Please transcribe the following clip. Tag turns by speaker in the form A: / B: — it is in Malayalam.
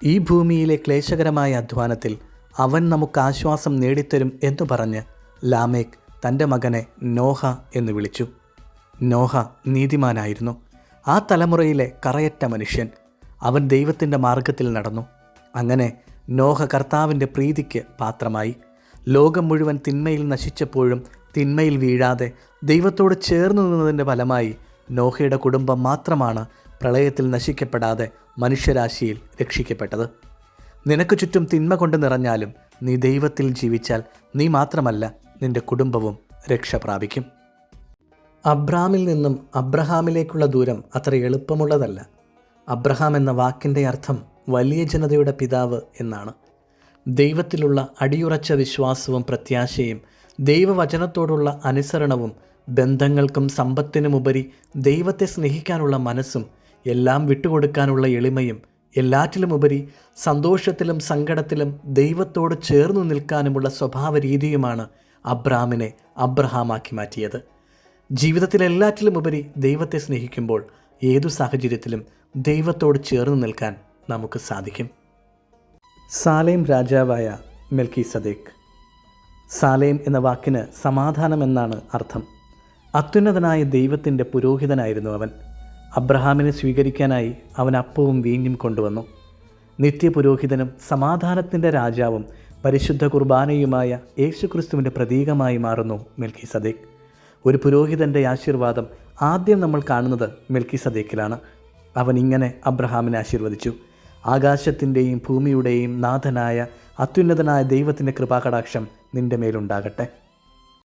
A: ഈ ഭൂമിയിലെ ക്ലേശകരമായ അധ്വാനത്തിൽ അവൻ നമുക്ക് ആശ്വാസം നേടിത്തരും എന്നു പറഞ്ഞ് ലാമേക്ക് തൻ്റെ മകനെ നോഹ എന്ന് വിളിച്ചു. നോഹ നീതിമാനായിരുന്നു. ആ തലമുറയിലെ കറയറ്റ മനുഷ്യൻ. അവൻ ദൈവത്തിൻ്റെ മാർഗത്തിൽ നടന്നു. അങ്ങനെ നോഹ കർത്താവിൻ്റെ പ്രീതിക്ക് പാത്രമായി. ലോകം മുഴുവൻ തിന്മയിൽ നശിച്ചപ്പോഴും തിന്മയിൽ വീഴാതെ ദൈവത്തോട് ചേർന്നു നിന്നതിൻ്റെ ഫലമായി നോഹയുടെ കുടുംബം മാത്രമാണ് പ്രളയത്തിൽ നശിക്കപ്പെടാതെ മനുഷ്യരാശിയിൽ രക്ഷിക്കപ്പെട്ടത്. നിനക്ക് ചുറ്റും തിന്മ കൊണ്ട് നിറഞ്ഞാലും നീ ദൈവത്തിൽ ജീവിച്ചാൽ നീ മാത്രമല്ല, നിന്റെ കുടുംബവും രക്ഷ പ്രാപിക്കും. അബ്രാമിൽ നിന്നും അബ്രഹാമിലേക്കുള്ള ദൂരം അത്ര എളുപ്പമുള്ളതല്ല. അബ്രഹാം എന്ന വാക്കിൻ്റെ അർത്ഥം വലിയ ജനതയുടെ പിതാവ് എന്നാണ്. ദൈവത്തിലുള്ള അടിയുറച്ച വിശ്വാസവും പ്രത്യാശയും ദൈവവചനത്തോടുള്ള അനുസരണവും ബന്ധങ്ങൾക്കും സമ്പത്തിനുമുപരി ദൈവത്തെ സ്നേഹിക്കാനുള്ള മനസ്സും എല്ലാം വിട്ടുകൊടുക്കാനുള്ള എളിമയും എല്ലാറ്റിലുമുപരി സന്തോഷത്തിലും സങ്കടത്തിലും ദൈവത്തോട് ചേർന്നു നിൽക്കാനുമുള്ള സ്വഭാവ രീതിയുമാണ് അബ്രാമിനെ അബ്രഹാമാക്കി മാറ്റിയത്. ജീവിതത്തിലെല്ലാറ്റിലുമുപരി ദൈവത്തെ സ്നേഹിക്കുമ്പോൾ ഏതു സാഹചര്യത്തിലും ദൈവത്തോട് ചേർന്ന് നിൽക്കാൻ നമുക്ക് സാധിക്കും. സാലേം രാജാവായ മെൽക്കിസദേക്ക്. സാലേം എന്ന വാക്കിന് സമാധാനം എന്നാണ് അർത്ഥം. അത്യുന്നതനായ ദൈവത്തിൻ്റെ പുരോഹിതനായിരുന്നു അവൻ. അബ്രഹാമിനെ സ്വീകരിക്കാനായി അവൻ അപ്പവും വീഞ്ഞും കൊണ്ടുവന്നു. നിത്യപുരോഹിതനും സമാധാനത്തിൻ്റെ രാജാവും പരിശുദ്ധ കുർബാനയുമായ യേശുക്രിസ്തുവിൻ്റെ പ്രതീകമായി മാറുന്നു മെൽക്കിസദേക്ക്. ഒരു പുരോഹിതൻ്റെ ആശീർവാദം ആദ്യം നമ്മൾ കാണുന്നത് മെൽക്കിസദേക്കിലാണ്. അവൻ ഇങ്ങനെ അബ്രഹാമിനെ ആശീർവദിച്ചു: ആകാശത്തിൻ്റെയും ഭൂമിയുടെയും നാഥനായ അത്യുന്നതനായ ദൈവത്തിൻ്റെ കൃപാകടാക്ഷം നിൻ്റെ മേലുണ്ടാകട്ടെ.